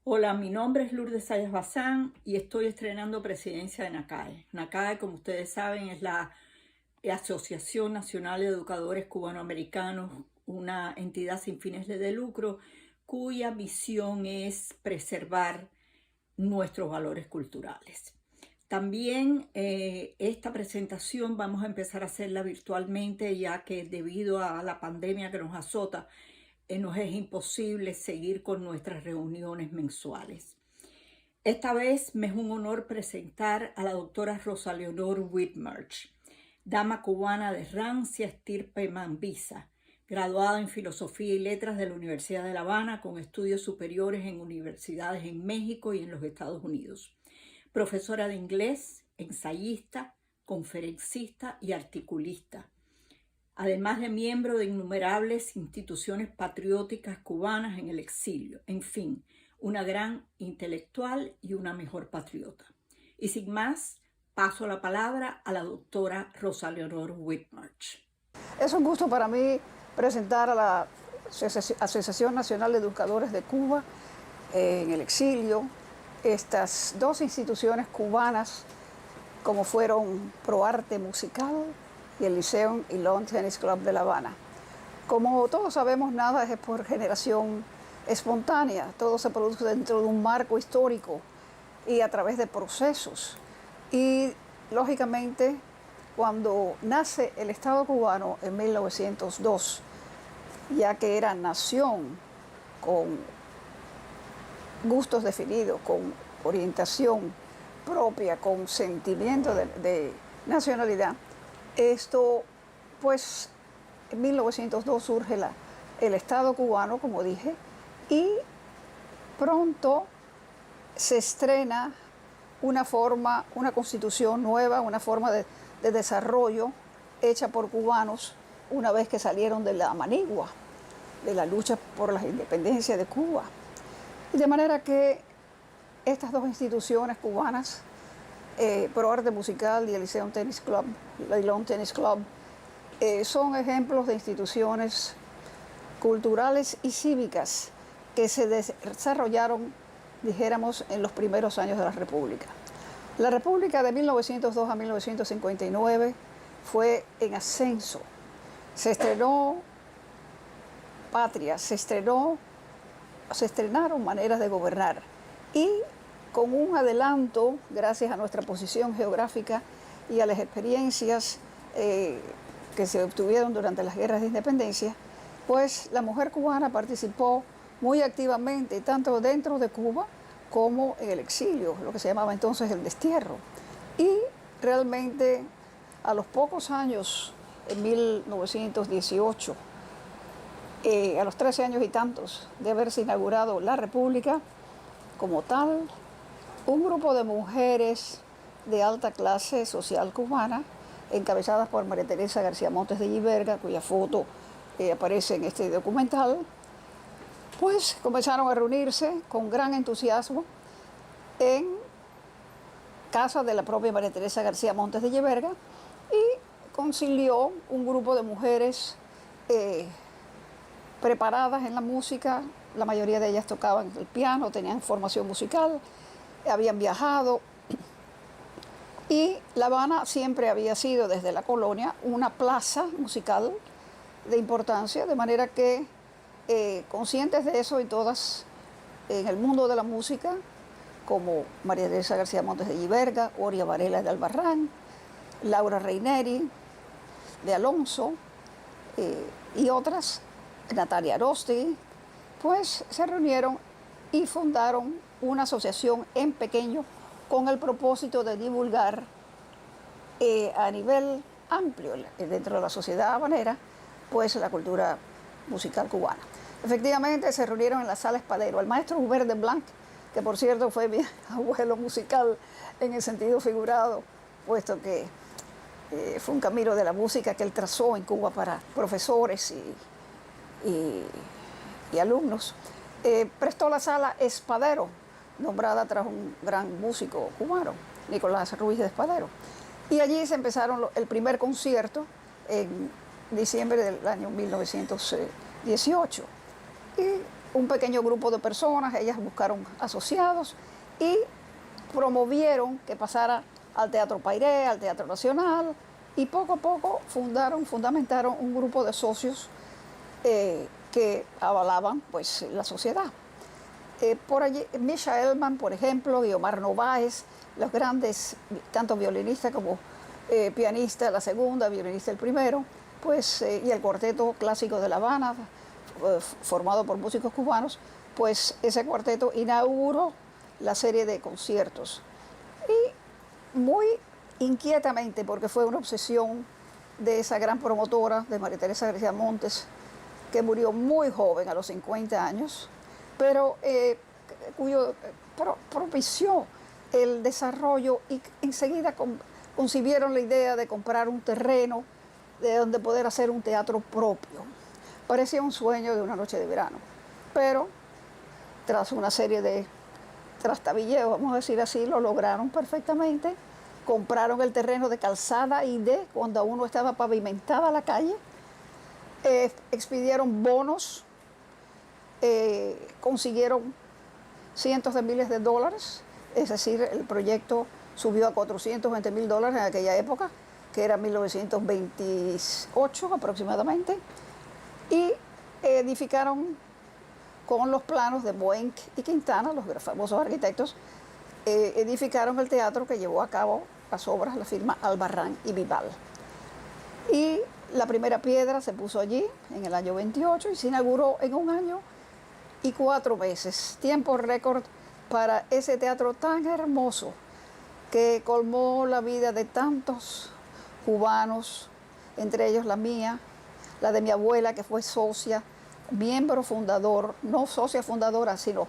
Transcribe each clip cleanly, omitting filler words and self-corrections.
Hola, mi nombre es Lourdes Sayas Bazán y estoy estrenando presidencia de NACAE. NACAE, como ustedes saben, es la Asociación Nacional de Educadores Cubanoamericanos, una entidad sin fines de lucro cuya misión es preservar nuestros valores culturales. También esta presentación vamos a empezar a hacerla virtualmente, ya que debido a la pandemia que nos azota, nos es imposible seguir con nuestras reuniones mensuales. Esta vez me es un honor presentar a la doctora Rosa Leonor Whitmarsh, dama cubana de rancia estirpe mambisa, graduada en Filosofía y Letras de la Universidad de La Habana, con estudios superiores en universidades en México y en los Estados Unidos. Profesora de inglés, ensayista, conferencista y articulista, además de miembro de innumerables instituciones patrióticas cubanas en el exilio. En fin, una gran intelectual y una mejor patriota. Y sin más, paso la palabra a la doctora Rosa Leonor Whitmarsh. Es un gusto para mí presentar a la Asociación Nacional de Educadores de Cuba en el exilio estas dos instituciones cubanas como fueron ProArte Musical y el Liceo y Lawn Tennis Club de La Habana. Como todos sabemos, nada es por generación espontánea, todo se produce dentro de un marco histórico y a través de procesos. Y lógicamente, cuando nace el Estado cubano en 1902, ya que era nación con gustos definidos, con orientación propia, con sentimiento de nacionalidad, esto, pues, en 1902 surge el Estado cubano, como dije, y pronto se estrena una constitución nueva, una forma de desarrollo hecha por cubanos una vez que salieron de la manigua, de la lucha por la independencia de Cuba. De manera que estas dos instituciones cubanas, ProArte Musical y el Liceo Tennis Club, el Lawn Tennis Club, son ejemplos de instituciones culturales y cívicas que se desarrollaron, dijéramos, en los primeros años de la República. La República de 1902 a 1959 fue en ascenso. Se estrenó patria, se estrenaron maneras de gobernar y con un adelanto, gracias a nuestra posición geográfica y a las experiencias que se obtuvieron durante las guerras de independencia, pues la mujer cubana participó muy activamente, tanto dentro de Cuba como en el exilio, lo que se llamaba entonces el destierro. Y realmente a los pocos años, en 1918, a los 13 años y tantos de haberse inaugurado la República como tal, un grupo de mujeres de alta clase social cubana, encabezadas por María Teresa García Montes de Giberga, cuya foto aparece en este documental, pues comenzaron a reunirse con gran entusiasmo en casa de la propia María Teresa García Montes de Giberga y concilió un grupo de mujeres preparadas en la música. La mayoría de ellas tocaban el piano, tenían formación musical, habían viajado y La Habana siempre había sido desde la colonia una plaza musical de importancia, de manera que conscientes de eso y todas en el mundo de la música, como María Teresa García Montes de Giberga, Oria Varela de Albarrán, Laura Reineri de Alonso y otras, Natalia Arosti, pues se reunieron y fundaron una asociación en pequeño con el propósito de divulgar a nivel amplio dentro de la sociedad habanera, pues la cultura musical cubana. Efectivamente se reunieron en la Sala Espadero. El maestro Hubert de Blanc, que por cierto fue mi abuelo musical en el sentido figurado, puesto que fue un camino de la música que él trazó en Cuba para profesores y alumnos, prestó la Sala Espadero, nombrada tras un gran músico cubano, Nicolás Ruiz de Espadero. Y allí se empezaron el primer concierto en diciembre del año 1918. Y un pequeño grupo de personas, ellas buscaron asociados y promovieron que pasara al Teatro Pairé, al Teatro Nacional, y poco a poco fundamentaron un grupo de socios que avalaban pues la sociedad. Por allí, Misha Elman, por ejemplo, y Omar Novaes, los grandes, tanto violinistas como pianista la segunda, violinista el primero, pues, y el cuarteto clásico de La Habana, formado por músicos cubanos, pues ese cuarteto inauguró la serie de conciertos. Y muy inquietamente, porque fue una obsesión de esa gran promotora, de María Teresa García Montes, que murió muy joven, a los 50 años, pero cuyo propició el desarrollo y enseguida concibieron la idea de comprar un terreno de donde poder hacer un teatro propio. Parecía un sueño de una noche de verano, pero tras una serie de trastabilleos, vamos a decir así, lo lograron perfectamente. Compraron el terreno de Calzada y cuando aún no estaba pavimentada la calle, expidieron bonos, consiguieron cientos de miles de dólares, es decir, el proyecto subió a $420,000 en aquella época, que era 1928 aproximadamente, y edificaron con los planos de Boenck y Quintana, los famosos arquitectos, edificaron el teatro que llevó a cabo las obras la firma Albarrán y Vival. Y la primera piedra se puso allí en el año 28 y se inauguró en 1 año y 4 meses, tiempo récord para ese teatro tan hermoso que colmó la vida de tantos cubanos, entre ellos la mía, la de mi abuela, que fue socia, miembro fundador, no socia fundadora, sino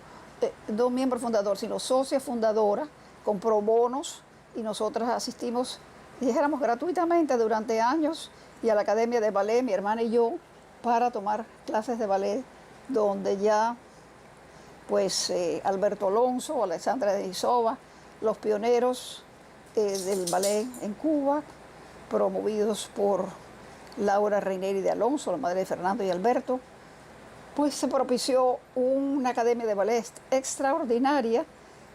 no miembro fundador, sino socia fundadora, compró bonos y nosotras asistimos, dijéramos, gratuitamente durante años, y a la Academia de Ballet, mi hermana y yo, para tomar clases de ballet, donde ya pues Alberto Alonso, Alexandra Denisova, los pioneros del ballet en Cuba, promovidos por Laura Reineri de Alonso, la madre de Fernando y Alberto, pues se propició una academia de ballet extraordinaria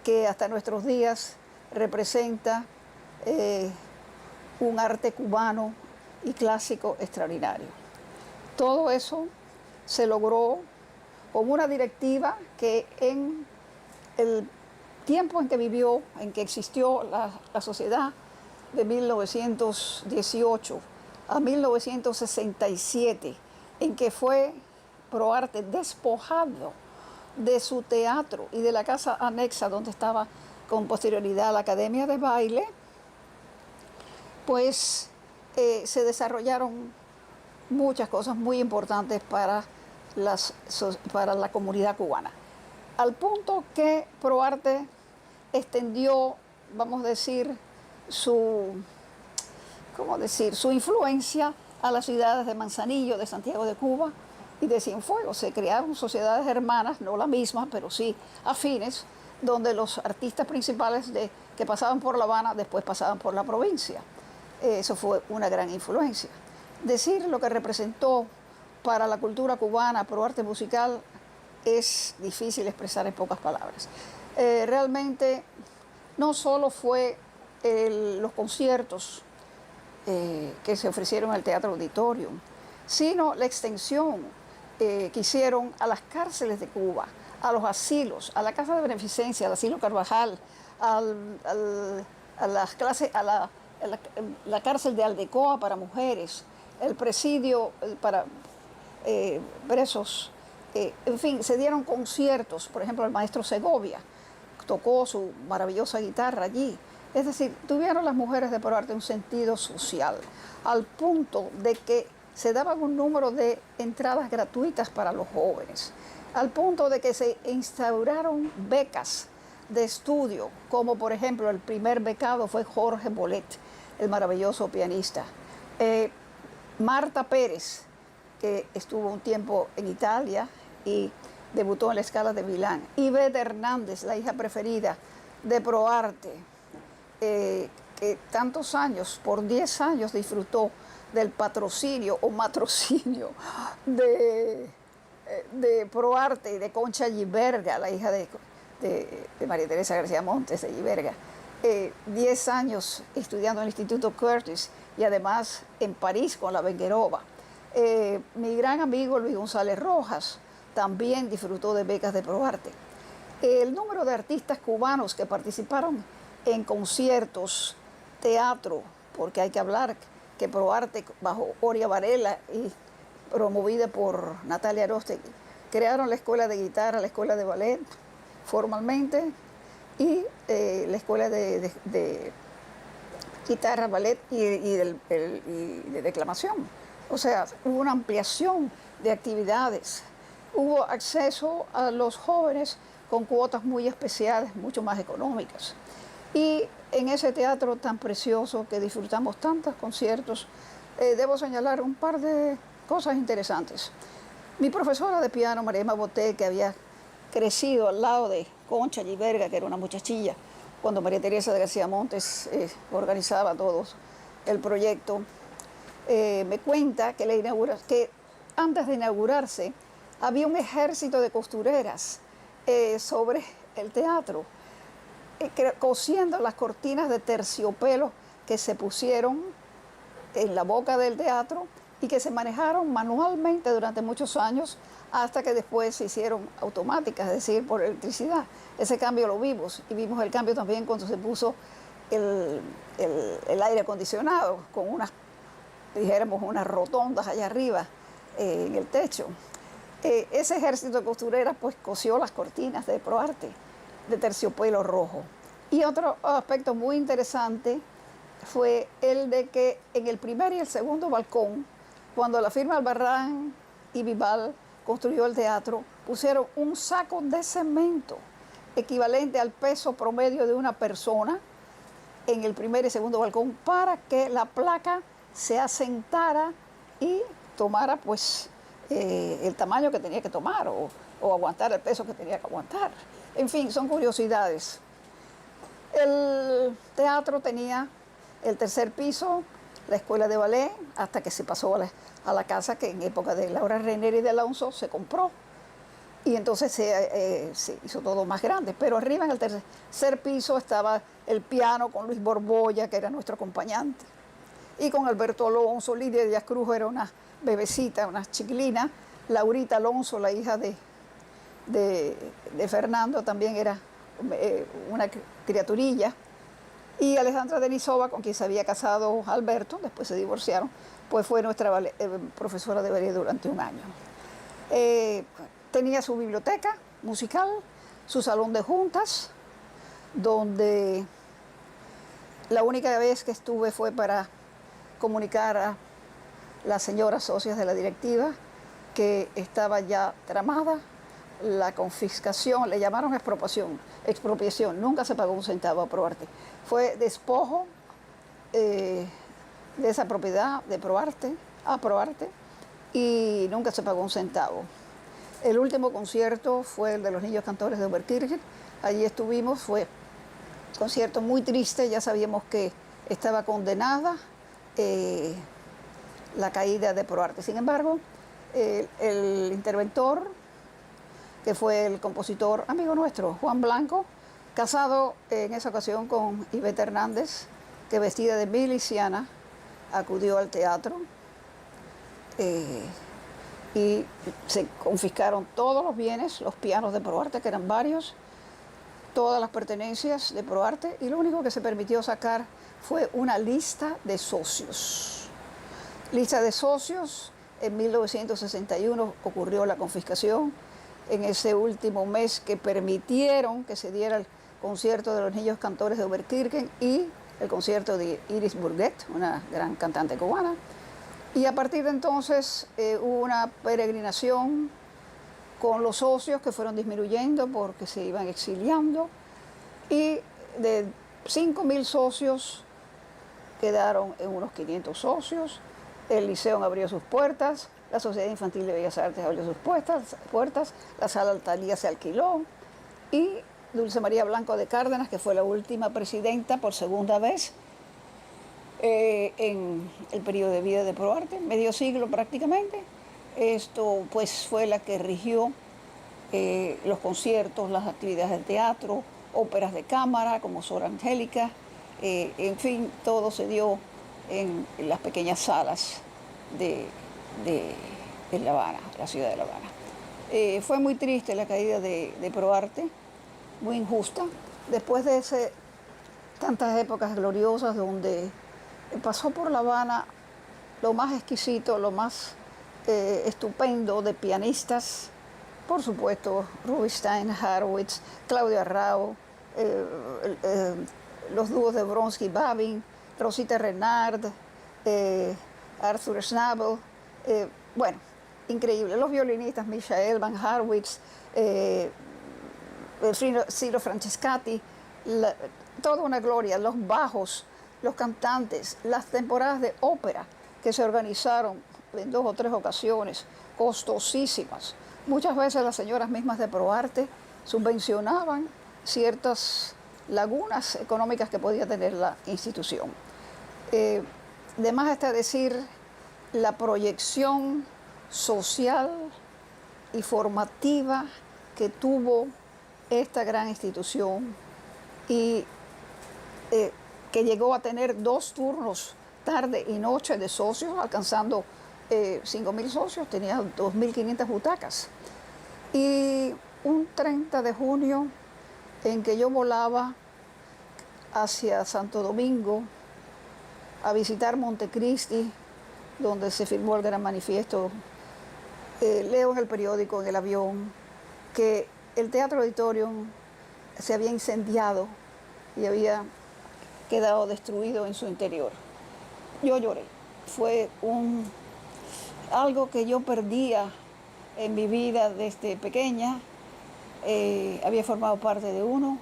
que hasta nuestros días representa un arte cubano y clásico extraordinario. Todo eso se logró con una directiva que en el tiempo en que vivió, en que existió la sociedad, de 1918 a 1967, en que fue ProArte despojado de su teatro y de la casa anexa donde estaba con posterioridad la Academia de Baile, pues se desarrollaron muchas cosas muy importantes para la comunidad cubana. Al punto que ProArte extendió, vamos a decir, su influencia a las ciudades de Manzanillo, de Santiago de Cuba y de Cienfuegos. Se crearon sociedades hermanas, no la misma, pero sí afines, donde los artistas principales que pasaban por La Habana después pasaban por la provincia. Eso fue una gran influencia. Decir lo que representó para la cultura cubana ProArte musical es difícil expresar en pocas palabras. Realmente no solo fue los conciertos que se ofrecieron en el Teatro Auditorium, sino la extensión que hicieron a las cárceles de Cuba, a los asilos, a la Casa de Beneficencia, al Asilo Carvajal, a la cárcel de Aldecoa para mujeres, el presidio para presos. En fin, se dieron conciertos, por ejemplo, el maestro Segovia tocó su maravillosa guitarra allí. Es decir, tuvieron las mujeres de ProArte un sentido social, al punto de que se daban un número de entradas gratuitas para los jóvenes, al punto de que se instauraron becas de estudio, como por ejemplo el primer becado fue Jorge Bolet, el maravilloso pianista. Marta Pérez, que estuvo un tiempo en Italia y debutó en la Scala de Milán. Ivette Hernández, la hija preferida de ProArte, que tantos años, por 10 años, disfrutó del patrocinio o matrocinio de de ProArte y de Concha Giberga, la hija de María Teresa García Montes de Giberga. 10 años estudiando en el Instituto Curtis y además en París con la Benguerova. Mi gran amigo Luis González Rojas también disfrutó de becas de ProArte. El número de artistas cubanos que participaron en conciertos, teatro, porque hay que hablar que ProArte, bajo Oria Varela y promovida por Natalia Arostegui, crearon la escuela de guitarra, la escuela de ballet formalmente y la escuela de guitarra, ballet y de declamación. O sea, hubo una ampliación de actividades. Hubo acceso a los jóvenes con cuotas muy especiales, mucho más económicas. Y en ese teatro tan precioso que disfrutamos tantos conciertos, debo señalar un par de cosas interesantes. Mi profesora de piano, María Emma Boté, que había crecido al lado de Concha Giberga, que era una muchachilla, cuando María Teresa de García Montes organizaba todo el proyecto, me cuenta que antes de inaugurarse había un ejército de costureras sobre el teatro, cosiendo las cortinas de terciopelo que se pusieron en la boca del teatro y que se manejaron manualmente durante muchos años hasta que después se hicieron automáticas, es decir, por electricidad. Ese cambio lo vimos y vimos el cambio también cuando se puso el aire acondicionado con dijéramos, unas rotondas allá arriba en el techo. Ese ejército de costureras pues cosió las cortinas de ProArte de terciopelo rojo. Y otro aspecto muy interesante fue el de que en el primer y el segundo balcón, cuando la firma Albarrán y Vival construyó el teatro, pusieron un saco de cemento equivalente al peso promedio de una persona en el primer y segundo balcón para que la placa se asentara y tomara pues el tamaño que tenía que tomar o aguantar el peso que tenía que aguantar. En fin, son curiosidades. El teatro tenía el tercer piso, la escuela de ballet, hasta que se pasó a la casa que en época de Laura Reiner y de Alonso se compró. Y entonces se hizo todo más grande. Pero arriba en el tercer piso estaba el piano con Luis Borbolla, que era nuestro acompañante. Y con Alberto Alonso, Lidia Díaz Cruz era una bebecita, una chiquilina. Laurita Alonso, la hija de Fernando, también era una criaturilla. Y Alejandra Denisova, con quien se había casado Alberto, después se divorciaron, pues fue nuestra profesora de ballet durante un año. Tenía su biblioteca musical, su salón de juntas, donde la única vez que estuve fue para comunicar a las señoras socias de la directiva que estaba ya tramada la confiscación, le llamaron expropiación, nunca se pagó un centavo a ProArte. Fue despojo de esa propiedad de ProArte a ProArte y nunca se pagó un centavo. El último concierto fue el de los niños cantores de Oberkirchen. Allí estuvimos, fue un concierto muy triste, ya sabíamos que estaba condenada la caída de ProArte. Sin embargo, el interventor, que fue el compositor amigo nuestro, Juan Blanco, casado en esa ocasión con Ivette Hernández, que vestida de miliciana acudió al teatro y se confiscaron todos los bienes, los pianos de ProArte, que eran varios, todas las pertenencias de ProArte, y lo único que se permitió sacar fue una lista de socios. Lista de socios, en 1961 ocurrió la confiscación, en ese último mes que permitieron que se diera el concierto de los niños cantores de Oberkirchen y el concierto de Iris Burguet, una gran cantante cubana. Y a partir de entonces hubo una peregrinación con los socios que fueron disminuyendo porque se iban exiliando, y de 5.000 socios quedaron en unos 500 socios. El Liceo abrió sus puertas, la Sociedad Infantil de Bellas Artes abrió sus puertas, la Sala Altalía se alquiló, y Dulce María Blanco de Cárdenas, que fue la última presidenta por segunda vez en el periodo de vida de ProArte, medio siglo prácticamente, Esto pues fue la que rigió los conciertos, las actividades de teatro, óperas de cámara como Sor Angélica, en fin, todo se dio en las pequeñas salas de, de, de La Habana, la ciudad de La Habana. Fue muy triste la caída de Proarte, muy injusta. Después de tantas épocas gloriosas donde pasó por La Habana lo más exquisito, lo más estupendo de pianistas, por supuesto, Rubinstein, Horowitz, Claudia Rao, los dúos de Bronsky y Babin, Rosita Renard, Arthur Schnabel, bueno, increíble. Los violinistas Michael Van Harwitz, Ciro Francescatti, toda una gloria, los bajos, los cantantes, las temporadas de ópera que se organizaron en 2 o 3 ocasiones, costosísimas. Muchas veces las señoras mismas de Proarte subvencionaban ciertas lagunas económicas que podía tener la institución. De más está decir la proyección social y formativa que tuvo esta gran institución y que llegó a tener 2 turnos, tarde y noche, de socios, alcanzando 5.000 socios, tenía 2.500 butacas. Y un 30 de junio en que yo volaba hacia Santo Domingo a visitar Montecristi, donde se firmó el gran manifiesto, leo en el periódico, en el avión, que el Teatro Auditorium se había incendiado y había quedado destruido en su interior. Yo lloré. Fue algo que yo perdía en mi vida desde pequeña. Había formado parte de uno.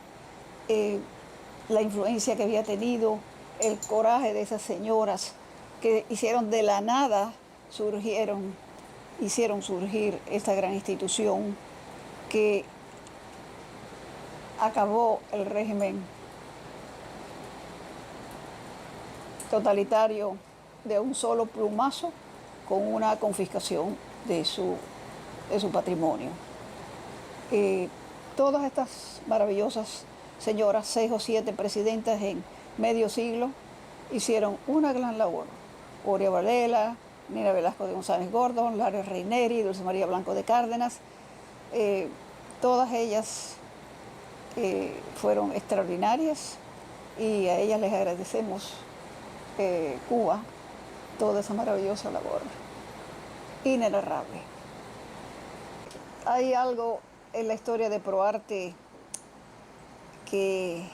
La influencia que había tenido, el coraje de esas señoras que hicieron de la nada, hicieron surgir esta gran institución que acabó el régimen totalitario de un solo plumazo con una confiscación de su patrimonio. Todas estas maravillosas señoras, 6 o 7 presidentas en medio siglo, hicieron una gran labor. Oria Varela, Nina Velasco de González Gordon, Lario Reineri, Dulce María Blanco de Cárdenas, todas ellas fueron extraordinarias y a ellas les agradecemos Cuba toda esa maravillosa labor, inenarrable. Hay algo en la historia de Proarte que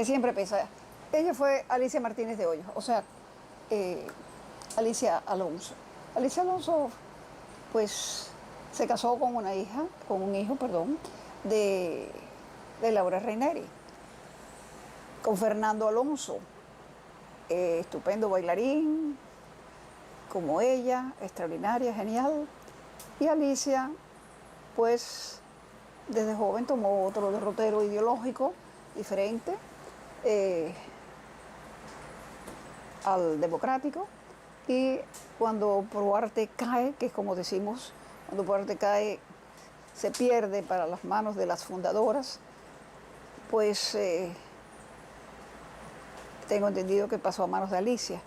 siempre pesa. Ella fue Alicia Martínez de Hoyos, o sea, Alicia Alonso. Alicia Alonso, pues, se casó con un hijo, de Laura Reineri, con Fernando Alonso, estupendo bailarín, como ella, extraordinaria, genial. Y Alicia, pues, desde joven tomó otro derrotero ideológico diferente al democrático, y cuando Proarte cae, que es como decimos, cuando Proarte cae, se pierde para las manos de las fundadoras, pues tengo entendido que pasó a manos de Alicia.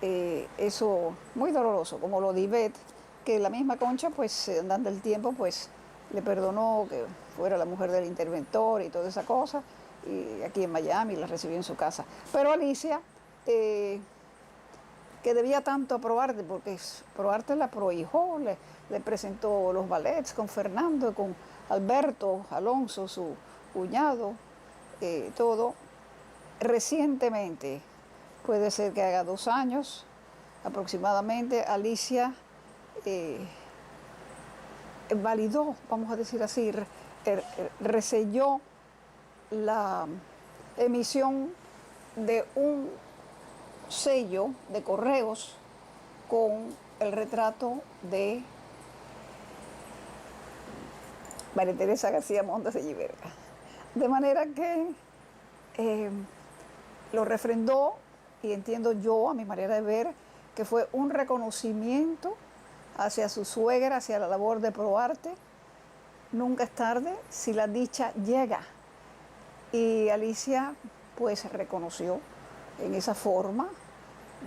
Eso muy doloroso, como lo de Ivette, que la misma Concha, pues andando el tiempo, pues le perdonó que fuera la mujer del interventor y toda esa cosa, y aquí en Miami la recibió en su casa. Pero Alicia, que debía tanto a Proarte, porque Proarte la prohijó, le presentó los ballets con Fernando, con Alberto Alonso, su cuñado, todo. Recientemente, puede ser que haga 2 años aproximadamente, Alicia validó, vamos a decir así, reselló la emisión de un sello de correos con el retrato de María Teresa García Montes de Lliberca. De manera que lo refrendó, y entiendo yo, a mi manera de ver, que fue un reconocimiento hacia su suegra, hacia la labor de Proarte. Nunca es tarde si la dicha llega. Y Alicia pues reconoció en esa forma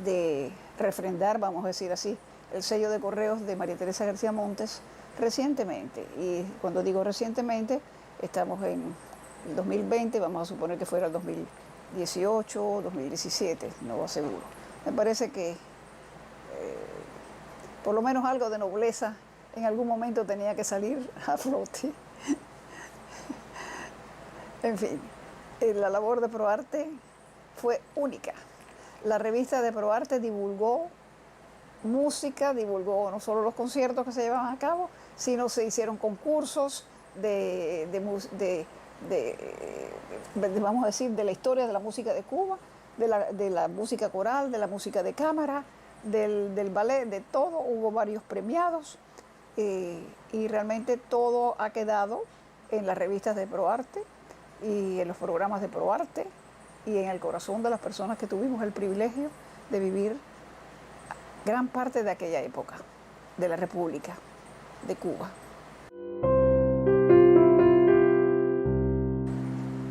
de refrendar, vamos a decir así, el sello de correos de María Teresa García Montes recientemente. Y cuando digo recientemente, estamos en el 2020, vamos a suponer que fuera el 2018 o 2017, no aseguro. Me parece que por lo menos algo de nobleza en algún momento tenía que salir a flote. En fin, la labor de Proarte fue única. La revista de Proarte divulgó música, divulgó no solo los conciertos que se llevaban a cabo, sino se hicieron concursos vamos a decir, de la historia de la música de Cuba, de la música coral, de la música de cámara, del ballet, de todo. Hubo varios premiados y realmente todo ha quedado en las revistas de Proarte y en los programas de Proarte y en el corazón de las personas que tuvimos el privilegio de vivir gran parte de aquella época de la República de Cuba.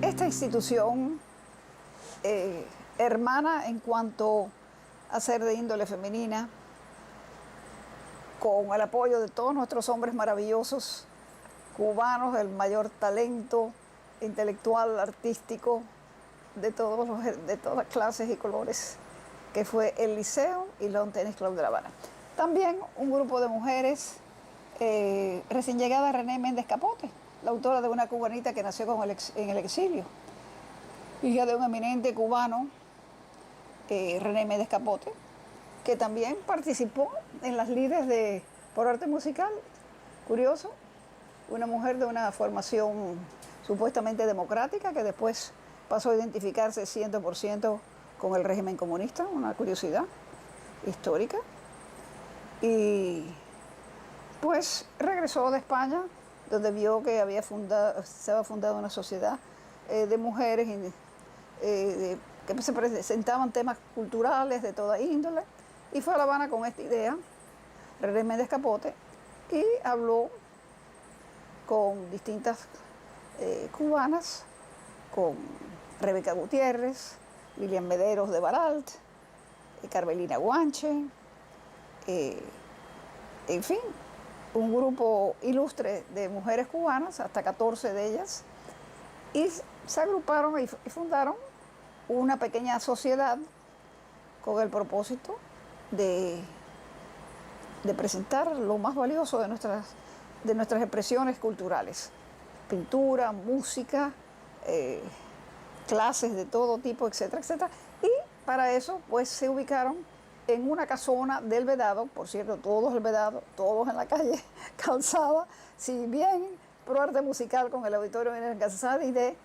Esta institución, hermana en cuanto a ser de índole femenina, con el apoyo de todos nuestros hombres maravillosos cubanos, el mayor talento intelectual, artístico, de todas clases y colores, que fue el Liceo y Lawn Tennis Club de La Habana. También un grupo de mujeres recién llegada, René Méndez Capote, la autora de Una cubanita que nació en el exilio, hija de un eminente cubano, René Méndez Capote, que también participó en las lides de Proarte musical. Curioso, una mujer de una formación supuestamente democrática que después pasó a identificarse 100% con el régimen comunista, una curiosidad histórica. Y pues regresó de España, donde vio que se había fundado una sociedad de mujeres que se presentaban temas culturales de toda índole, y fue a La Habana con esta idea, René Méndez Capote, y habló con distintas cubanas, con Rebeca Gutiérrez, Lilian Mederos de Baralt, Carmelina Guanche, en fin, un grupo ilustre de mujeres cubanas, hasta 14 de ellas, y se agruparon y fundaron una pequeña sociedad con el propósito de presentar lo más valioso de nuestras expresiones culturales: pintura, música, clases de todo tipo, etcétera, etcétera. Y para eso pues se ubicaron en una casona del Vedado, por cierto, todos el Vedado, todos en la calle Calzada, si bien Proarte musical con el auditorio en Calzada y D,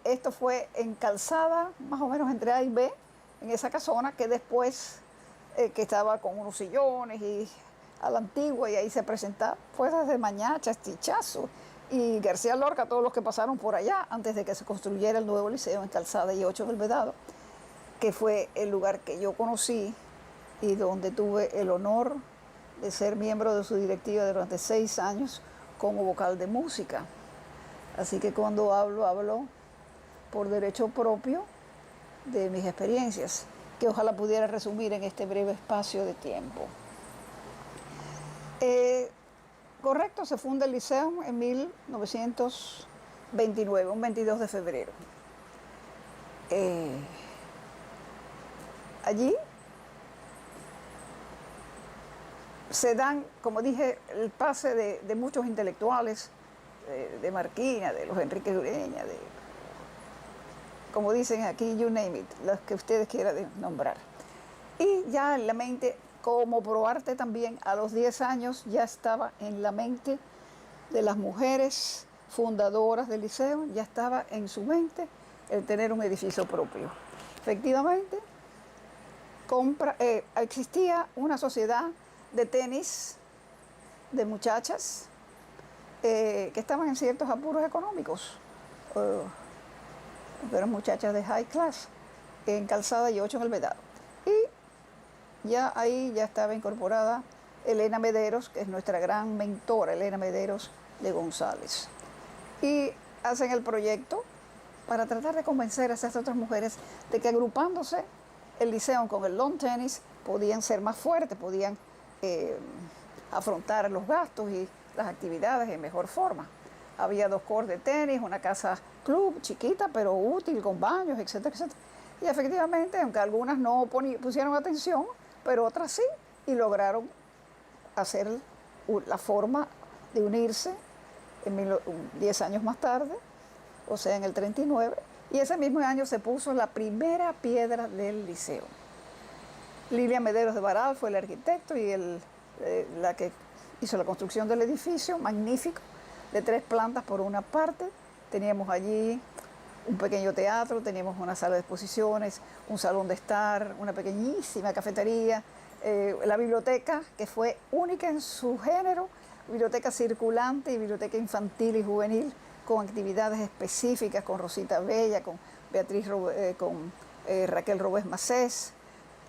esto fue en Calzada, más o menos entre A y B, en esa casona que después, que estaba con unos sillones y a la antigua, y ahí se presentaba pues desde Mañacha, Tichazo y García Lorca, todos los que pasaron por allá antes de que se construyera el nuevo liceo en Calzada y 8 del Vedado, que fue el lugar que yo conocí y donde tuve el honor de ser miembro de su directiva durante 6 años como vocal de música. Así que cuando hablo por derecho propio de mis experiencias, que ojalá pudiera resumir en este breve espacio de tiempo. Correcto, se funda el Liceo en 1929, un 22 de febrero. Allí se dan, como dije, el pase de muchos intelectuales, de Marquina, de los Enrique Ureña, como dicen aquí, you name it, los que ustedes quieran nombrar. Y ya en la mente, como Proarte también, a los 10 años ya estaba en la mente de las mujeres fundadoras del liceo, ya estaba en su mente el tener un edificio propio. Efectivamente, existía una sociedad de tenis de muchachas que estaban en ciertos apuros económicos, eran muchachas de high class, en Calzada y 8 en el Vedado. Y ya ahí ya estaba incorporada Elena Mederos, que es nuestra gran mentora, Elena Mederos de González. Y hacen el proyecto para tratar de convencer a esas otras mujeres de que agrupándose el liceo con el lawn tennis podían ser más fuertes, podían afrontar los gastos y las actividades de mejor forma. Había 2 courts de tenis, una casa club chiquita pero útil, con baños, etcétera, etcétera. Y efectivamente, aunque algunas no pusieron atención, pero otras sí, y lograron hacer la forma de unirse 10 años más tarde, o sea, en el 39, y ese mismo año se puso la primera piedra del liceo. Lilian Mederos de Baral fue el arquitecto y la que hizo la construcción del edificio, magnífico, de 3 plantas por una parte. Teníamos allí un pequeño teatro, teníamos una sala de exposiciones, un salón de estar, una pequeñísima cafetería, la biblioteca, que fue única en su género, biblioteca circulante y biblioteca infantil y juvenil, con actividades específicas, con Rosita Bella, con Raquel Robés Macés,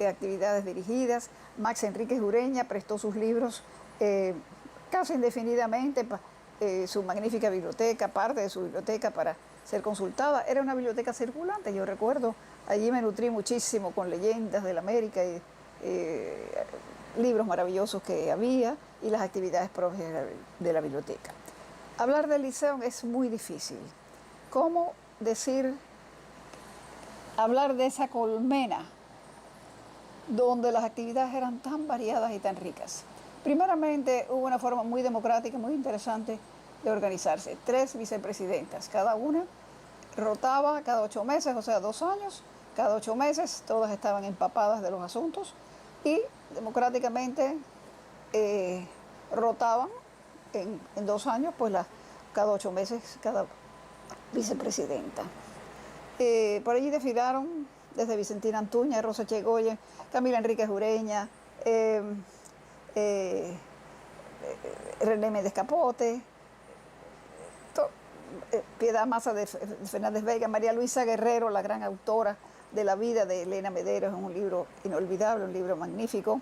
actividades dirigidas. Max Enríquez Ureña prestó sus libros casi indefinidamente, su magnífica biblioteca, parte de su biblioteca para ser consultada. Era una biblioteca circulante, yo recuerdo, allí me nutrí muchísimo con leyendas de la América y libros maravillosos que había y las actividades propias de la biblioteca. Hablar del liceo es muy difícil. ¿Cómo hablar de esa colmena donde las actividades eran tan variadas y tan ricas? Primeramente, hubo una forma muy democrática, muy interesante de organizarse. 3 vicepresidentas, cada una rotaba cada 8 meses, o sea, 2 años. Cada 8 meses todas estaban empapadas de los asuntos y democráticamente rotaban en 2 años, pues cada 8 meses cada vicepresidenta. Por allí desfilaron desde Vicentina Antuña, Rosa Chegoyen, Camila Enríquez Ureña, René Méndez Capote, Piedad Maza de Fernández Vega, María Luisa Guerrero, la gran autora de la vida de Elena Mederos, es un libro inolvidable, un libro magnífico.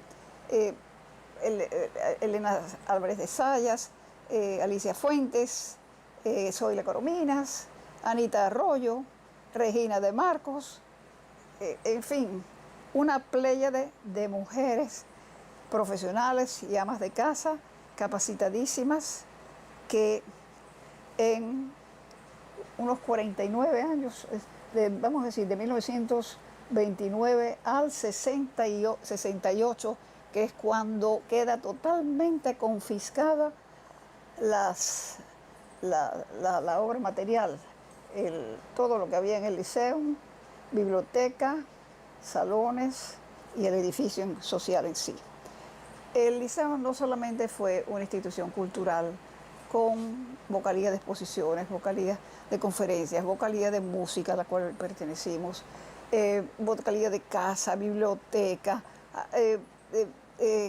Elena Álvarez de Sayas, Alicia Fuentes, Zoila Corominas, Anita Arroyo, Regina de Marcos, en fin, una pléyade de mujeres profesionales y amas de casa, capacitadísimas, que en unos 49 años, vamos a decir, de 1929 al 68, que es cuando queda totalmente confiscada la obra material, todo lo que había en el liceo, biblioteca, salones y el edificio social en sí. El liceo no solamente fue una institución cultural con vocalía de exposiciones, vocalía de conferencias, vocalía de música a la cual pertenecimos, vocalía de casa, biblioteca,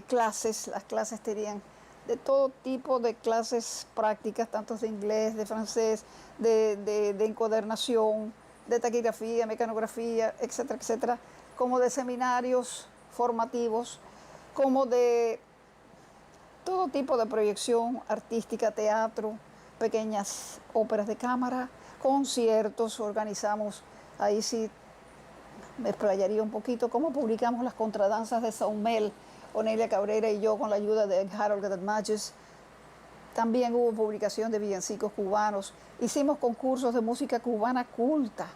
clases. Las clases tenían de todo tipo de clases prácticas, tanto de inglés, de francés, de encuadernación, de taquigrafía, mecanografía, etcétera, etcétera, como de seminarios formativos, como de todo tipo de proyección artística, teatro, pequeñas óperas de cámara, conciertos. Organizamos, ahí sí me explayaría un poquito, cómo publicamos las contradanzas de Saumel, Onelia Cabrera y yo, con la ayuda de Harold Gadmatches. También hubo publicación de villancicos cubanos. Hicimos concursos de música cubana culta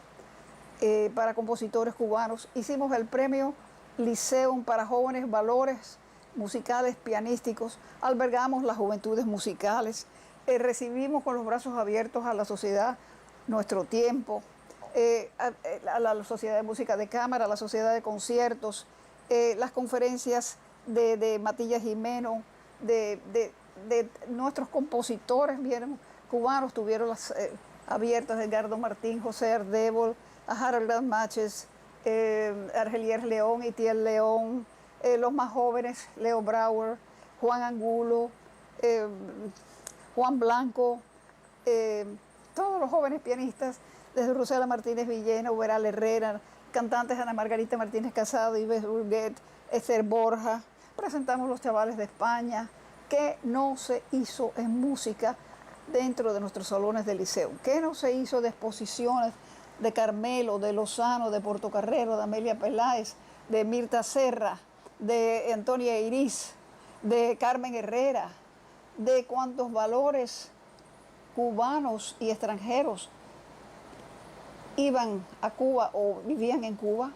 para compositores cubanos. Hicimos el premio Liceum para jóvenes valores musicales, pianísticos. Albergamos las juventudes musicales. Recibimos con los brazos abiertos a la sociedad Nuestro Tiempo, a la Sociedad de Música de Cámara, a la Sociedad de Conciertos, las conferencias de Matías Jimeno, de nuestros compositores cubanos, tuvieron las abiertas Edgardo Martín, José Ardébol, a Harold Gadmatches, Argelier León, Itiel León, los más jóvenes, Leo Brauer, Juan Angulo, Juan Blanco, todos los jóvenes pianistas, desde Rosela Martínez Villena, Uberal Herrera, cantantes Ana Margarita Martínez Casado, Ives Burguet, Esther Borja, presentamos los chavales de España, que no se hizo en música dentro de nuestros salones del liceo, que no se hizo de exposiciones de Carmelo, de Lozano, de Portocarrero, de Amelia Peláez, de Mirta Serra, de Antonia Iris, de Carmen Herrera, de cuantos valores cubanos y extranjeros iban a Cuba o vivían en Cuba.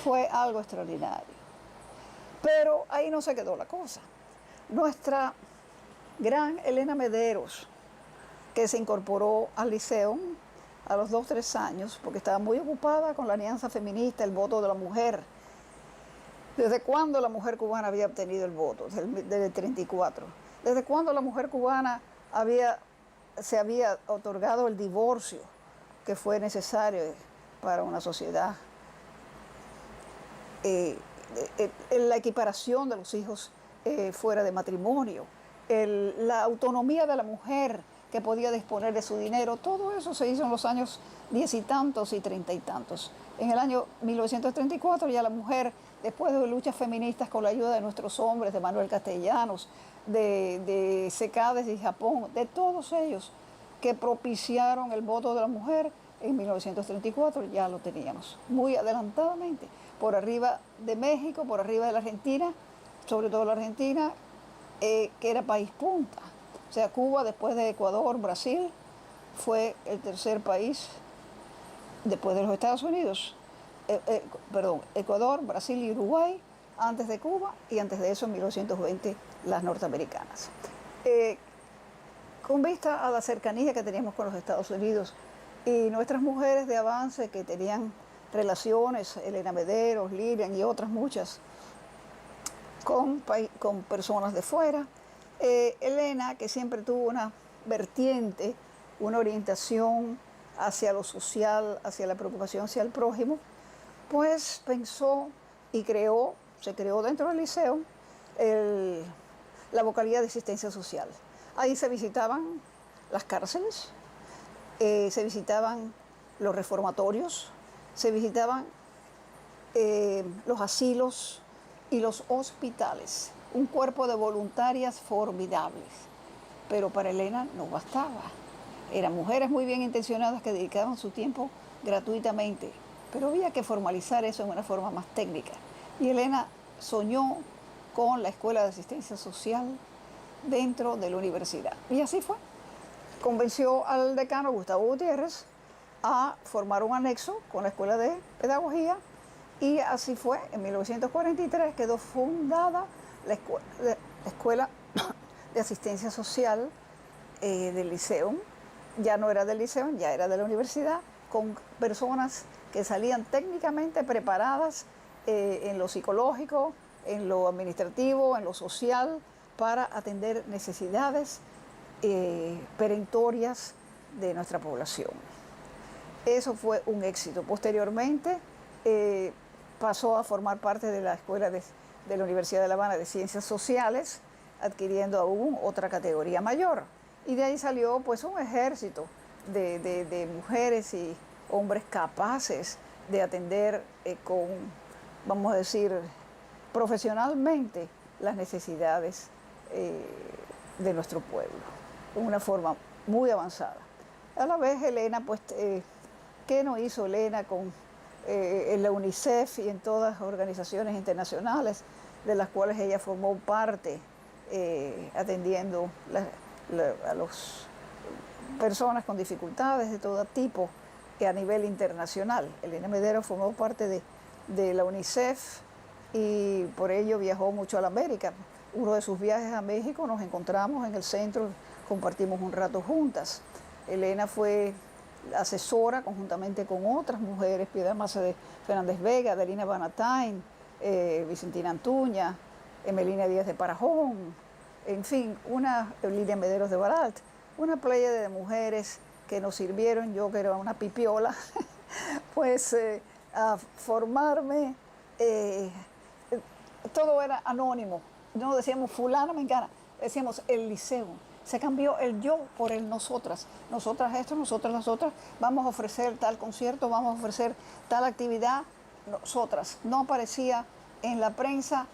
Fue algo extraordinario. Pero ahí no se quedó la cosa. Nuestra gran Elena Mederos, que se incorporó al liceo a los 2 o 3 años, porque estaba muy ocupada con la alianza feminista, el voto de la mujer. ¿Desde cuándo la mujer cubana había obtenido el voto? Desde el 34. ¿Desde cuándo la mujer cubana se había otorgado el divorcio que fue necesario para una sociedad? La equiparación de los hijos fuera de matrimonio, la autonomía de la mujer que podía disponer de su dinero, todo eso se hizo en los años 10 y tantos y 30 y tantos. En el año 1934 ya la mujer, después de luchas feministas con la ayuda de nuestros hombres, de Manuel Castellanos, de Secades y Japón, de todos ellos que propiciaron el voto de la mujer, en 1934 ya lo teníamos, muy adelantadamente, por arriba de México, por arriba de la Argentina, sobre todo la Argentina, que era país punta. O sea, Cuba, después de Ecuador, Brasil, fue el tercer país, después de los Estados Unidos, Ecuador, Brasil y Uruguay, antes de Cuba, y antes de eso, en 1920, las norteamericanas. Con vista a la cercanía que teníamos con los Estados Unidos y nuestras mujeres de avance que tenían relaciones, Elena Mederos, Lilian y otras muchas, con personas de fuera, Elena, que siempre tuvo una vertiente, una orientación hacia lo social, hacia la preocupación hacia el prójimo, pues pensó y se creó dentro del liceo la vocalía de asistencia social. Ahí se visitaban las cárceles, se visitaban los reformatorios, se visitaban los asilos y los hospitales. Un cuerpo de voluntarias formidables. Pero para Elena no bastaba. Eran mujeres muy bien intencionadas que dedicaban su tiempo gratuitamente, pero había que formalizar eso en una forma más técnica. Y Elena soñó con la Escuela de Asistencia Social dentro de la universidad. Y así fue. Convenció al decano Gustavo Gutiérrez a formar un anexo con la Escuela de Pedagogía, y así fue. En 1943 quedó fundada la Escuela de Asistencia Social del liceo. Ya no era del liceo, ya era de la universidad, con personas que salían técnicamente preparadas en lo psicológico, en lo administrativo, en lo social, para atender necesidades perentorias de nuestra población. Eso fue un éxito. Posteriormente pasó a formar parte de la Escuela de la Universidad de La Habana de Ciencias Sociales, adquiriendo aún otra categoría mayor. Y de ahí salió pues un ejército de mujeres y hombres capaces de atender vamos a decir, profesionalmente las necesidades de nuestro pueblo, de una forma muy avanzada. A la vez Elena, pues, ¿qué no hizo Elena en la UNICEF y en todas las organizaciones internacionales de las cuales ella formó parte, atendiendo a las personas con dificultades de todo tipo a nivel internacional? Elena Mederos formó parte de la UNICEF y por ello viajó mucho a la América. Uno de sus viajes a México nos encontramos en el centro, compartimos un rato juntas. Elena fue asesora conjuntamente con otras mujeres, Piedad Maza de Fernández Vega, Adelina Banatain, Vicentina Antuña, Emelina Díaz de Parajón, en fin, Lidia Mederos de Baralt, una playa de mujeres que nos sirvieron, yo que era una pipiola, pues a formarme. Todo era anónimo, no decíamos fulana mengana, decíamos el liceo. Se cambió el yo por el nosotras. Nosotras esto, nosotras las otras. Vamos a ofrecer tal concierto, vamos a ofrecer tal actividad. Nosotras. No aparecía en la prensa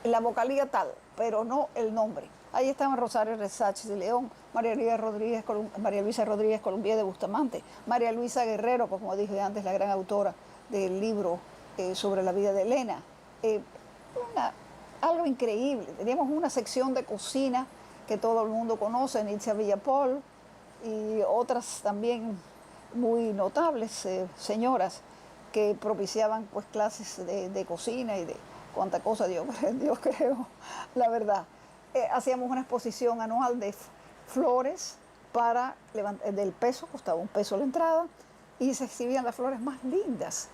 la vocalía tal, pero no el nombre. Ahí estaban Rosario Resach de León, María Luisa Rodríguez Colombier de Bustamante, María Luisa Guerrero, pues, como dije antes, la gran autora del libro sobre la vida de Elena. Eh, Algo increíble. Teníamos una sección de cocina que todo el mundo conoce, Nitzia Villapol, y otras también muy notables señoras que propiciaban pues clases de cocina y de cuánta cosa Dios creo, la verdad. Hacíamos una exposición anual de flores para del peso, costaba $1 la entrada, y se exhibían las flores más lindas,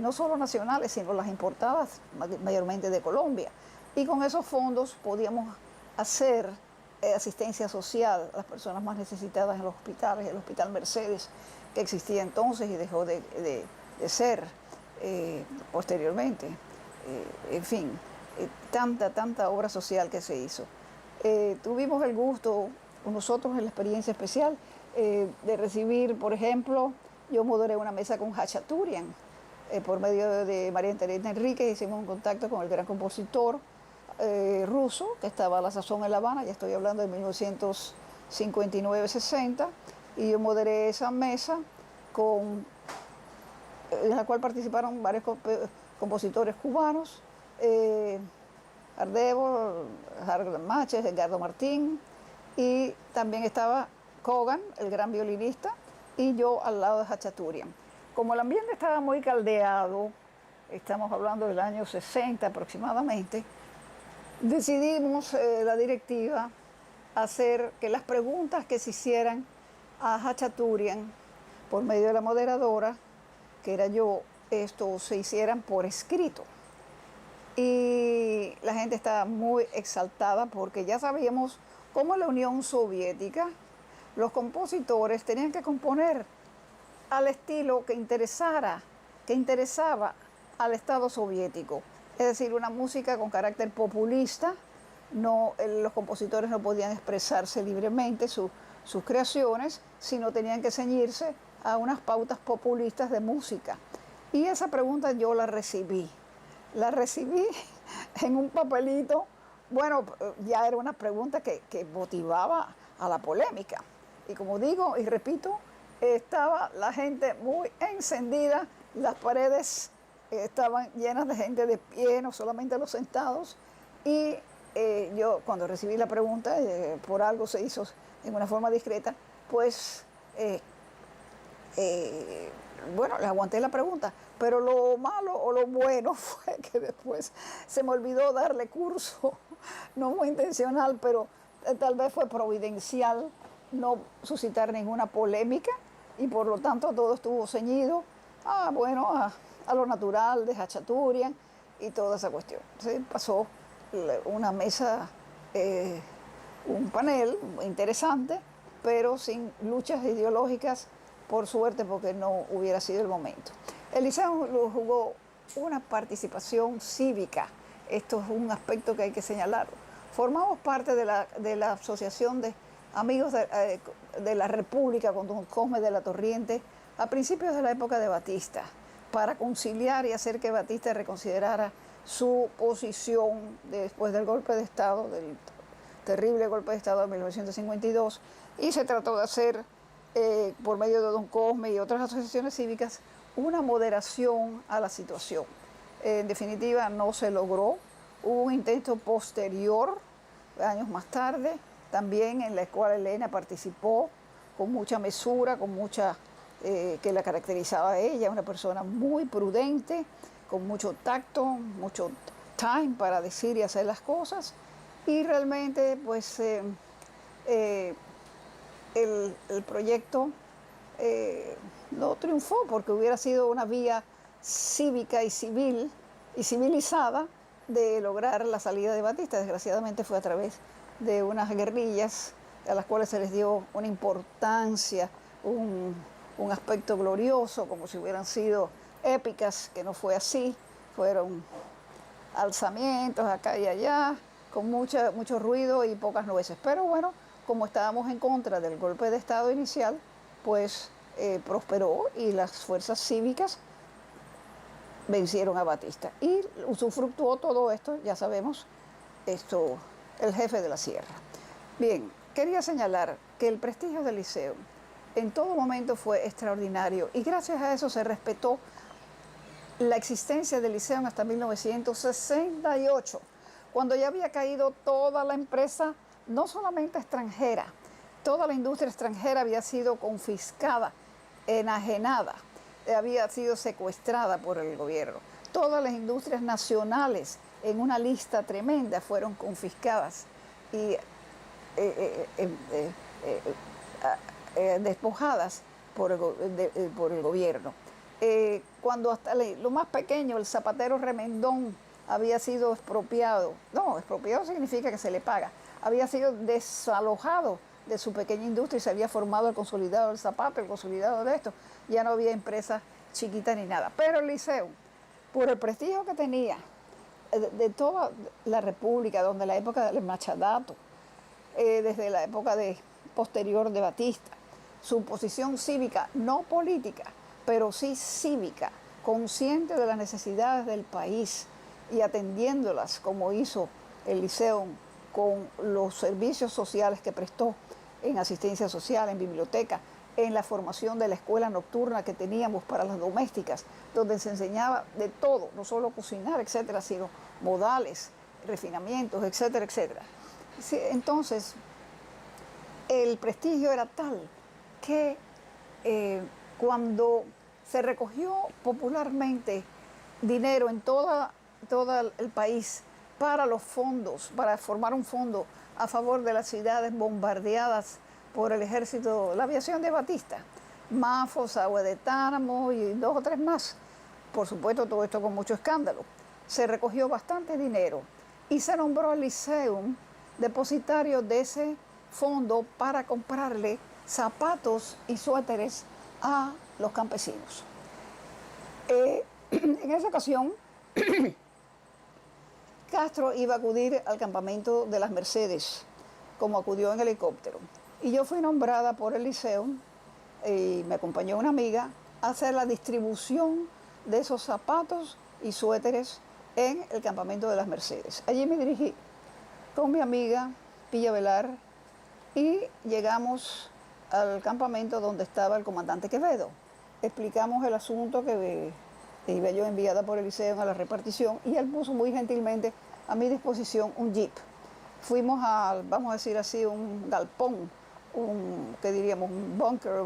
no solo nacionales, sino las importadas mayormente de Colombia. Y con esos fondos podíamos hacer asistencia social a las personas más necesitadas en los hospitales, el Hospital Mercedes, que existía entonces y dejó de ser posteriormente. En fin, tanta obra social que se hizo. Tuvimos el gusto, nosotros en la experiencia especial, de recibir, por ejemplo, yo moderé una mesa con Hachaturian, por medio de María Teresa Enríquez, hicimos un contacto con el gran compositor ruso, que estaba a la sazón en La Habana, ya estoy hablando de 1959-60, y yo moderé esa mesa en la cual participaron varios compositores cubanos, Ardebo, Harold Maches, Edgardo Martín, y también estaba Kogan, el gran violinista, y yo al lado de Hachaturian. Como el ambiente estaba muy caldeado, estamos hablando del año 60 aproximadamente, decidimos la directiva hacer que las preguntas que se hicieran a Hachaturian por medio de la moderadora, que era yo, se hicieran por escrito. Y la gente estaba muy exaltada porque ya sabíamos cómo en la Unión Soviética los compositores tenían que componer al estilo que interesaba al Estado soviético. Es decir, una música con carácter populista. Los compositores no podían expresarse libremente sus creaciones, sino tenían que ceñirse a unas pautas populistas de música. Y esa pregunta yo la recibí. La recibí en un papelito. Bueno, ya era una pregunta que motivaba a la polémica. Y como digo y repito, estaba la gente muy encendida, las paredes estaban llenas de gente de pie, no solamente los sentados. Y yo cuando recibí la pregunta, por algo se hizo en una forma discreta, pues bueno, le aguanté la pregunta, pero lo malo o lo bueno fue que después se me olvidó darle curso, no fue intencional, pero tal vez fue providencial no suscitar ninguna polémica y por lo tanto todo estuvo ceñido a lo natural de Hachaturian y toda esa cuestión. ¿Sí? Pasó una mesa, un panel interesante, pero sin luchas ideológicas, por suerte, porque no hubiera sido el momento. El Liceo jugó una participación cívica. Esto es un aspecto que hay que señalarlo. Formamos parte de la Asociación de Amigos de la República con don Cosme de la Torriente a principios de la época de Batista, para conciliar y hacer que Batista reconsiderara su posición después del golpe de Estado, del terrible golpe de Estado de 1952, y se trató de hacer, por medio de don Cosme y otras asociaciones cívicas, una moderación a la situación. En definitiva, no se logró. Hubo un intento posterior, años más tarde, también en la cual Elena participó con mucha mesura, con mucha que la caracterizaba a ella, una persona muy prudente, con mucho tacto, mucho time para decir y hacer las cosas, y realmente pues el proyecto no triunfó porque hubiera sido una vía cívica y civil y civilizada de lograr la salida de Batista. Desgraciadamente fue a través de unas guerrillas a las cuales se les dio una importancia, un aspecto glorioso, como si hubieran sido épicas, que no fue así. Fueron alzamientos acá y allá, con mucho ruido y pocas nueces. Pero bueno, como estábamos en contra del golpe de Estado inicial, pues prosperó y las fuerzas cívicas vencieron a Batista. Y usufructuó todo esto, ya sabemos, el jefe de la sierra. Bien, quería señalar que el prestigio del Liceo en todo momento fue extraordinario y gracias a eso se respetó la existencia del Liceo hasta 1968, cuando ya había caído toda la empresa, no solamente extranjera, toda la industria extranjera había sido confiscada, enajenada, había sido secuestrada por el gobierno. Todas las industrias nacionales en una lista tremenda fueron confiscadas y despojadas por el gobierno. Cuando hasta lo más pequeño, el zapatero remendón, había sido expropiado. No, expropiado significa que se le paga. Había sido desalojado de su pequeña industria y se había formado el consolidado del zapato, el consolidado de esto. Ya no había empresas chiquitas ni nada. Pero el Liceo, por el prestigio que tenía de toda la República, donde la época del Machadato, desde la época posterior de Batista, su posición cívica, no política, pero sí cívica, consciente de las necesidades del país y atendiéndolas como hizo el Liceo con los servicios sociales que prestó en asistencia social, en biblioteca, en la formación de la escuela nocturna que teníamos para las domésticas, donde se enseñaba de todo, no solo cocinar, etcétera, sino modales, refinamientos, etcétera, etcétera. Sí, entonces, el prestigio era tal que cuando se recogió popularmente dinero en todo el país para los fondos, para formar un fondo a favor de las ciudades bombardeadas por el ejército, la aviación de Batista, Mafos, Agua de Táramo y 2 o 3 más. Por supuesto, todo esto con mucho escándalo. Se recogió bastante dinero y se nombró al Liceum depositario de ese fondo para comprarle zapatos y suéteres a los campesinos. En esa ocasión, Castro iba a acudir al campamento de las Mercedes, como acudió en helicóptero. Y yo fui nombrada por el Liceo, y me acompañó una amiga, a hacer la distribución de esos zapatos y suéteres en el campamento de las Mercedes. Allí me dirigí con mi amiga Pilla Velar y llegamos al campamento donde estaba el comandante Quevedo. Explicamos el asunto que iba yo enviada por el Liceo a la repartición y él puso muy gentilmente a mi disposición un jeep. Fuimos a, vamos a decir así, un galpón, ¿qué diríamos? Un búnker,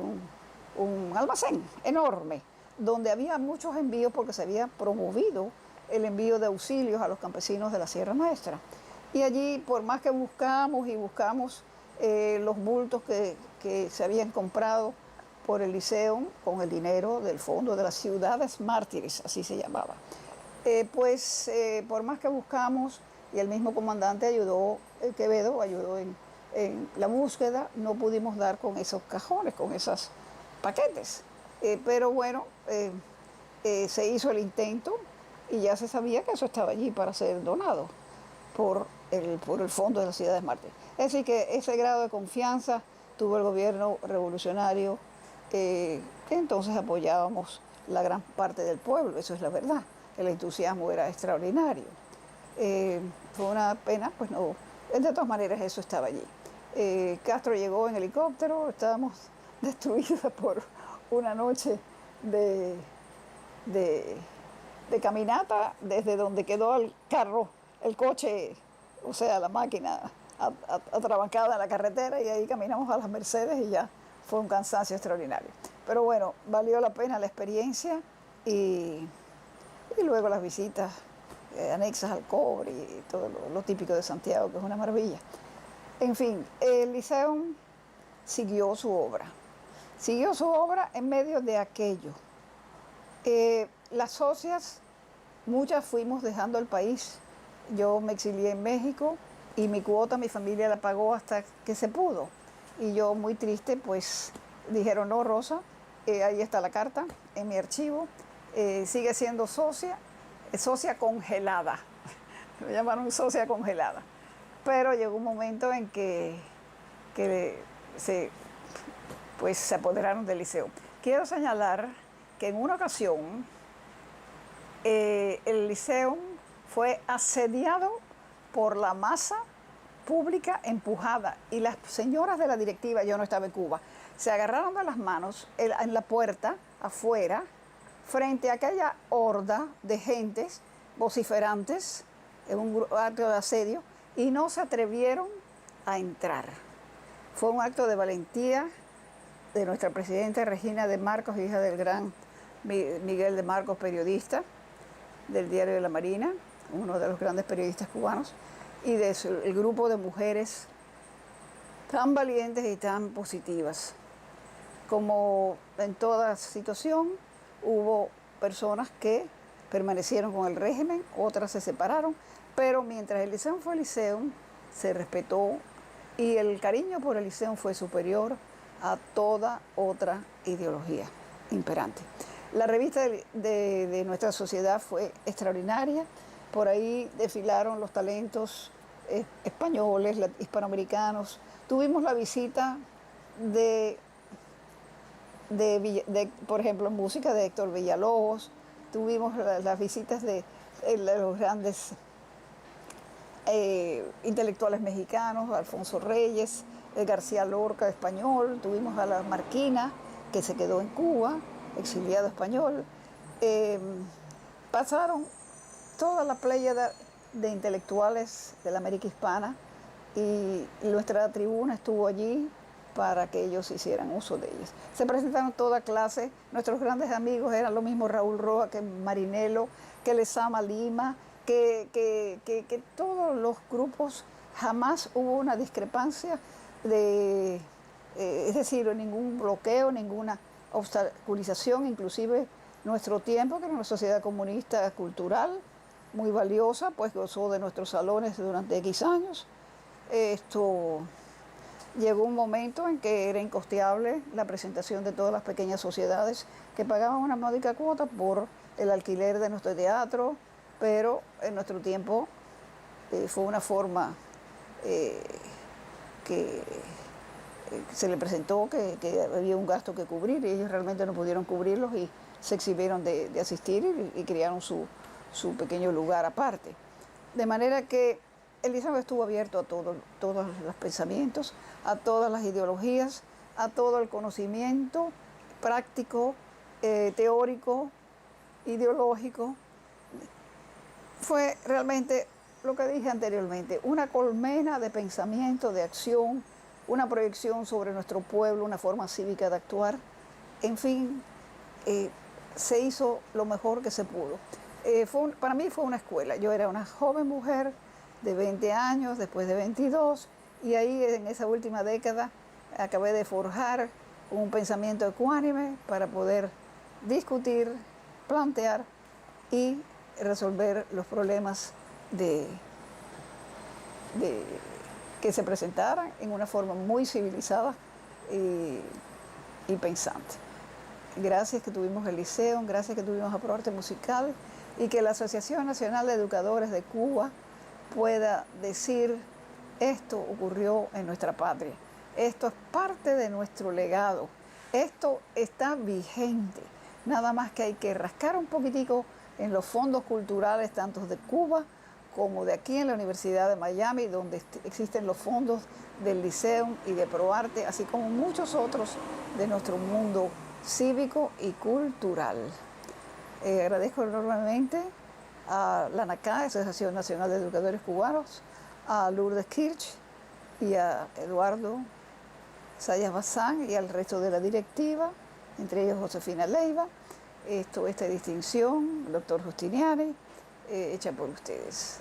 un almacén enorme, donde había muchos envíos porque se había promovido el envío de auxilios a los campesinos de la Sierra Maestra. Y allí, por más que buscamos y buscamos los bultos que se habían comprado por el Liceo con el dinero del Fondo de las Ciudades Mártires, así se llamaba. Por más que buscamos, y el mismo comandante ayudó, Quevedo ayudó en la búsqueda, no pudimos dar con esos cajones, con esos paquetes. Pero bueno, se hizo el intento y ya se sabía que eso estaba allí para ser donado por el Fondo de las Ciudades Mártires. Es decir, que ese grado de confianza tuvo el gobierno revolucionario, que entonces apoyábamos la gran parte del pueblo, eso es la verdad. El entusiasmo era extraordinario. Fue una pena, pues no, de todas maneras eso estaba allí. Castro llegó en helicóptero, estábamos destruidos por una noche de caminata desde donde quedó el carro, el coche, o sea, la máquina atrabancada en la carretera, y ahí caminamos a las Mercedes y ya fue un cansancio extraordinario. Pero bueno, valió la pena la experiencia y luego las visitas anexas al cobre y todo lo típico de Santiago, que es una maravilla. En fin, el Liceo siguió su obra en medio de aquello. Las socias, muchas fuimos dejando el país. Yo me exilié en México y mi cuota mi familia la pagó hasta que se pudo. Y yo muy triste, pues dijeron, no, Rosa, ahí está la carta en mi archivo, sigue siendo socia congelada. Me llamaron socia congelada. Pero llegó un momento en que se apoderaron del Liceo. Quiero señalar que en una ocasión el Liceo fue asediado por la masa pública empujada y las señoras de la directiva, yo no estaba en Cuba, se agarraron de las manos en la puerta afuera frente a aquella horda de gentes vociferantes en un acto de asedio y no se atrevieron a entrar. Fue un acto de valentía de nuestra presidenta Regina de Marcos, hija del gran Miguel de Marcos, periodista del Diario de la Marina, uno de los grandes periodistas cubanos, y del grupo de mujeres tan valientes y tan positivas. Como en toda situación, hubo personas que permanecieron con el régimen, otras se separaron, pero mientras el Liceo fue Liceo, se respetó y el cariño por el Liceo fue superior a toda otra ideología imperante. La revista de nuestra sociedad fue extraordinaria, por ahí desfilaron los talentos españoles, hispanoamericanos. Tuvimos la visita por ejemplo, música de Héctor Villalobos, tuvimos las visitas de los grandes intelectuales mexicanos, Alfonso Reyes, García Lorca español, tuvimos a la Marquina, que se quedó en Cuba, exiliado español. Pasaron toda la pléyada de intelectuales de la América Hispana y nuestra tribuna estuvo allí para que ellos hicieran uso de ellas. Se presentaron toda clase, nuestros grandes amigos eran lo mismo Raúl Roa que Marinelo, que Lezama Lima, que todos los grupos, jamás hubo una discrepancia es decir, ningún bloqueo, ninguna obstaculización, inclusive nuestro tiempo, que era una sociedad comunista cultural, muy valiosa, pues gozó de nuestros salones durante X años. Llegó un momento en que era incosteable la presentación de todas las pequeñas sociedades que pagaban una módica cuota por el alquiler de nuestro teatro, pero en nuestro tiempo fue una forma que se le presentó que había un gasto que cubrir y ellos realmente no pudieron cubrirlos y se exhibieron de asistir y crearon su pequeño lugar aparte. De manera que el Liceo estuvo abierto a todos los pensamientos, a todas las ideologías, a todo el conocimiento práctico, teórico, ideológico. Fue realmente, lo que dije anteriormente, una colmena de pensamiento, de acción, una proyección sobre nuestro pueblo, una forma cívica de actuar. En fin, se hizo lo mejor que se pudo. Para mí fue una escuela. Yo era una joven mujer de 20 años, después de 22, y ahí en esa última década acabé de forjar un pensamiento ecuánime para poder discutir, plantear y resolver los problemas que se presentaran en una forma muy civilizada y pensante. Gracias que tuvimos el Liceo, gracias que tuvimos a ProArte Musical y que la Asociación Nacional de Educadores de Cuba pueda decir: esto ocurrió en nuestra patria, esto es parte de nuestro legado, esto está vigente, nada más que hay que rascar un poquitico en los fondos culturales tanto de Cuba como de aquí en la Universidad de Miami, donde existen los fondos del Liceo y de ProArte, así como muchos otros de nuestro mundo cívico y cultural. Agradezco enormemente a la ANACAE, Asociación Nacional de Educadores Cubanos, a Lourdes Kirch y a Eduardo Sayas Bazán y al resto de la directiva, entre ellos Josefina Leiva. Esta distinción, el doctor Justiniani, hecha por ustedes.